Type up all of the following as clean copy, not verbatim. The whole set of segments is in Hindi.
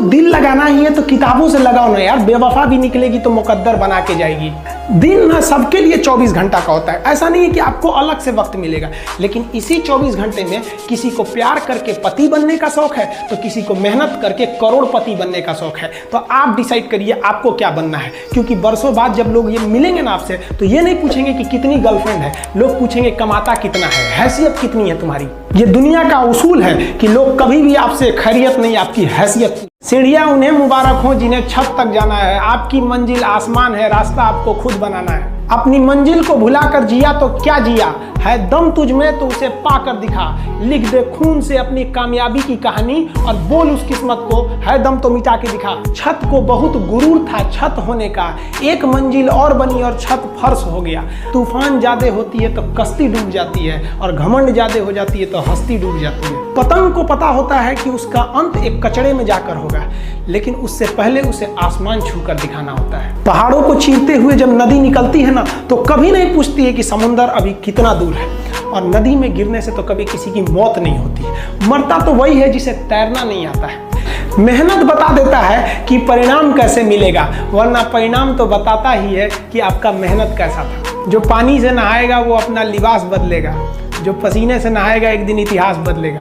दिल लगाना ही है तो किताबों से लगाओ ना यार, बेवफा भी निकलेगी तो मुकद्दर बना के जाएगी। दिन ना सबके लिए 24 घंटा का होता है, ऐसा नहीं है कि आपको अलग से वक्त मिलेगा, लेकिन इसी 24 घंटे में किसी को प्यार करके पति बनने का शौक है तो किसी को मेहनत करके करोड़पति बनने का शौक है। तो आप डिसाइड करिए आपको क्या बनना है, क्योंकि बरसों बाद जब लोग ये मिलेंगे ना आपसे तो ये नहीं पूछेंगे कि कितनी गर्लफ्रेंड है, लोग पूछेंगे कमाता कितना है, हैसियत कितनी है तुम्हारी। ये दुनिया का उसूल है कि लोग कभी भी आपसे खैरियत नहीं, आपकी हैसियत। सीढ़ियां उन्हें मुबारक हो जिन्हें छत तक जाना है, आपकी मंजिल आसमान है, रास्ता आपको खुद बनाना है। अपनी मंजिल को भुलाकर जिया तो क्या जिया, है दम तुझ में तो उसे पाकर दिखा। लिख दे खून से अपनी कामयाबी की कहानी और बोल उस किस्मत को, है दम तो मिटा के दिखा। छत को बहुत गुरूर था छत होने का, एक मंजिल और बनी और छत फर्श हो गया। तूफान ज्यादा होती है तो कश्ती डूब जाती है, और घमंड ज्यादा हो जाती है तो हस्ती डूब जाती है। पतंग को पता होता है कि उसका अंत एक कचड़े में जाकर होगा, लेकिन उससे पहले उसे आसमान छूकर दिखाना होता है। पहाड़ों को चीरते हुए जब नदी निकलती है ना तो कभी नहीं पूछती है कि समुंदर अभी कितना दूर है, और नदी में गिरने से तो कभी किसी की मौत नहीं होती है। मरता तो वही है जिसे तैरना नहीं आता है। मेहनत बता देता है कि परिणाम कैसे मिलेगा, वरना परिणाम तो बताता ही है कि आपका मेहनत कैसा था। जो पानी से नहाएगा वो अपना लिबास बदलेगा, जो पसीने से नहाएगा एक दिन इतिहास बदलेगा।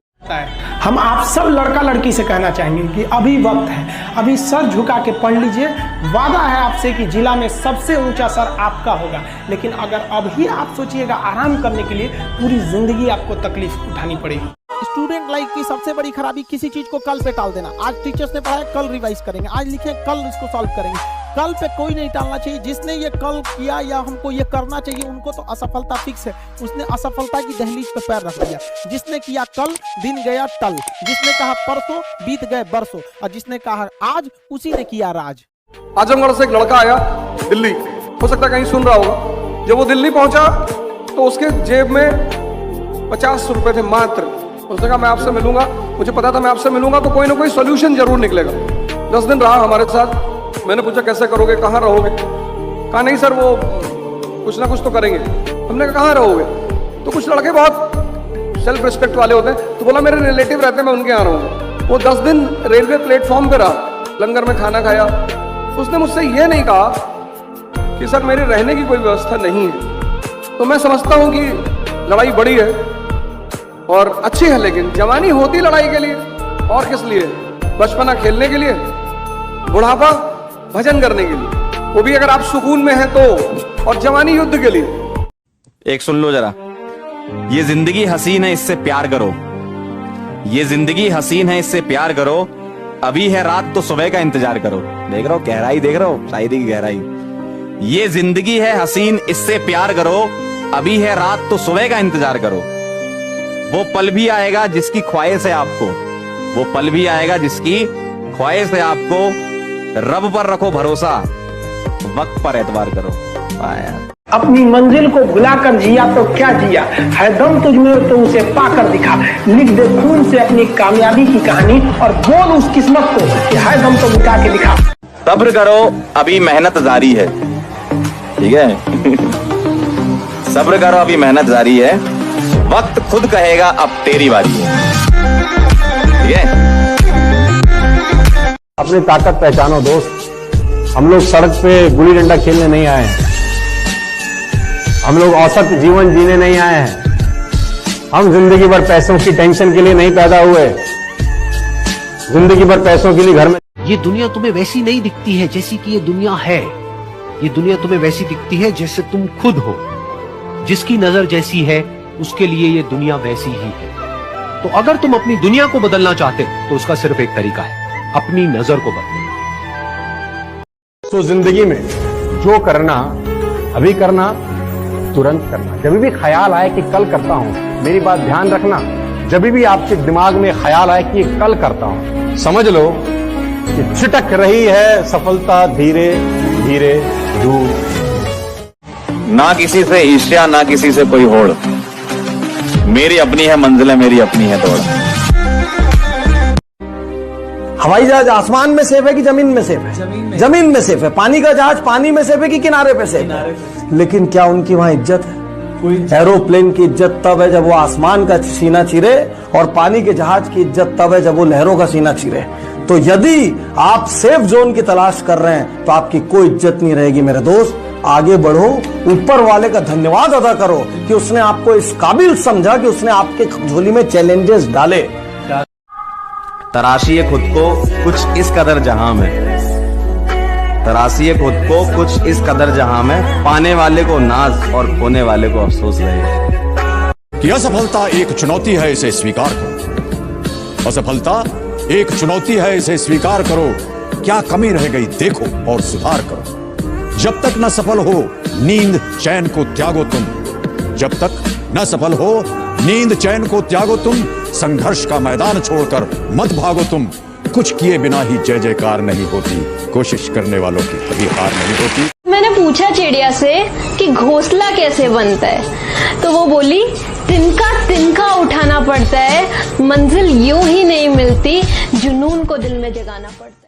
हम आप सब लड़का लड़की से कहना चाहेंगे कि अभी वक्त है, अभी सर झुका के पढ़ लीजिए। वादा है आपसे कि जिला में सबसे ऊंचा सर आपका होगा, लेकिन अगर अभी आप सोचिएगा आराम करने के लिए, पूरी जिंदगी आपको तकलीफ उठानी पड़ेगी। स्टूडेंट लाइफ की सबसे बड़ी खराबी किसी चीज को कल पे टाल देना। आज टीचर्स ने पढ़ाया, कल रिवाइज करेंगे, आज लिखे कल इसको सॉल्व करेंगे। कल पे कोई नहीं टालना चाहिए। जिसने ये कल किया या हमको ये करना चाहिए, उनको तो असफलता फिक्स है, उसने असफलता की दहलीज पे पैर रख दिया। जिसने किया कल, दिन गया टल, जिसने कहा परसों, बीत गए बरसों, और जिसने कहा आज, उसी ने किया राज। आजमगढ़ से एक लड़का आया दिल्ली, हो सकता है कहीं सुन रहा होगा। जब वो दिल्ली पहुंचा तो उसके जेब में 50 रुपए थे मात्र। उसने कहा मैं आपसे मिलूंगा, मुझे पता था मैं आपसे मिलूंगा तो कोई ना कोई सोल्यूशन जरूर निकलेगा। 10 दिन रहा हमारे साथ। मैंने पूछा कैसे करोगे, कहाँ रहोगे? कहा नहीं सर वो कुछ ना कुछ तो करेंगे। हमने कहा कहाँ रहोगे? तो कुछ लड़के बहुत सेल्फ रिस्पेक्ट वाले होते हैं, तो बोला मेरे रिलेटिव रहते हैं, मैं उनके यहाँ रहूंगा। वो 10 दिन रेलवे प्लेटफॉर्म पे रहा, लंगर में खाना खाया। उसने मुझसे ये नहीं कहा कि सर मेरे रहने की कोई व्यवस्था नहीं है। तो मैं समझता हूँ कि लड़ाई बड़ी है और अच्छी है, लेकिन जवानी होती लड़ाई के लिए, और किस लिए? बचपना खेलने के लिए, बुढ़ापा भजन करने के लिए, वो भी अगर आप सुकून में हैं तो, और जवानी युद्ध के लिए। एक सुन लो जरा, ये जिंदगी हसीन है इससे प्यार करो, ये जिंदगी हसीन है इससे प्यार करो, अभी है रात तो सुबह का इंतजार करो। देख रहे हो गहराई, देख रहे हो शायरी की गहराई। ये जिंदगी है हसीन इससे प्यार करो, अभी है रात तो सुबह का इंतजार करो। वो पल भी आएगा जिसकी ख्वाहिश है आपको, वो पल भी आएगा जिसकी ख्वाहिश है आपको। रब पर रखो भरोसा, वक्त पर एतबार करो। अपनी मंजिल को भुलाकर जिया तो क्या जिया, है दम तुझ में तो उसे पाकर दिखा। लिख दे खून से अपनी कामयाबी की कहानी और बोल उस किस्मत को कि है दम तो मिटा के दिखा। सब्र करो अभी मेहनत जारी है, ठीक है? सब्र करो अभी मेहनत जारी है, वक्त खुद कहेगा अब तेरी बारी है, ठीक है? अपनी ताकत पहचानो दोस्त। हम लोग सड़क पे गुल्ली डंडा खेलने नहीं आए हैं, हम लोग औसत जीवन जीने नहीं आए हैं। हम जिंदगी भर पैसों की टेंशन के लिए नहीं पैदा हुए, जिंदगी भर पैसों के लिए घर में। ये दुनिया तुम्हें वैसी नहीं दिखती है जैसी कि ये दुनिया है, ये दुनिया तुम्हें वैसी दिखती है जैसे तुम खुद हो। जिसकी नजर जैसी है उसके लिए ये दुनिया वैसी ही है। तो अगर तुम अपनी दुनिया को बदलना चाहते तो उसका सिर्फ एक तरीका है, अपनी नजर को बदलना। तो जिंदगी में जो करना अभी करना, तुरंत करना। जब भी ख्याल आए कि कल करता हूं, मेरी बात ध्यान रखना, जब भी आपके दिमाग में ख्याल आए कि कल करता हूं, समझ लो कि छिटक रही है सफलता धीरे धीरे दूर। ना किसी से ईर्ष्या ना किसी से कोई होड़, मेरी अपनी है मंजिल, मेरी अपनी है दौड़। हवाई जहाज आसमान में सेफ है कि जमीन में सेफ है? जमीन में सेफ है। पानी का जहाज पानी में सेफ है कि किनारे पे सेफ है? लेकिन क्या उनकी वहां इज्जत है? एरोप्लेन की इज्जत तब है जब वो आसमान का सीना चीरे, और पानी के जहाज की इज्जत तब है जब वो लहरों का सीना चीरे। तो यदि आप सेफ जोन की तलाश कर रहे हैं तो आपकी कोई इज्जत नहीं रहेगी मेरे दोस्त। आगे बढ़ो, ऊपर वाले का धन्यवाद अदा करो कि उसने आपको इस काबिल समझा कि उसने आपके झोली में चैलेंजेस डाले। तराशिए खुद को कुछ इस कदर जहां में, तराशिए खुद को कुछ इस कदर जहां में, पाने वाले को नाज और खोने वाले को अफसोस रहे। कि असफलता एक चुनौती है, इसे स्वीकार करो। असफलता एक चुनौती है, इसे स्वीकार करो। क्या कमी रह गई देखो और सुधार करो। जब तक न सफल हो नींद चैन को त्यागो तुम, जब तक न सफल हो नींद चैन को त्यागो तुम। संघर्ष का मैदान छोड़कर मत भागो तुम। कुछ किए बिना ही जय जयकार नहीं होती, कोशिश करने वालों की कभी हार नहीं होती। मैंने पूछा चिड़िया से कि घोंसला कैसे बनता है, तो वो बोली तिनका तिनका उठाना पड़ता है, मंजिल यूं ही नहीं मिलती, जुनून को दिल में जगाना पड़ता है।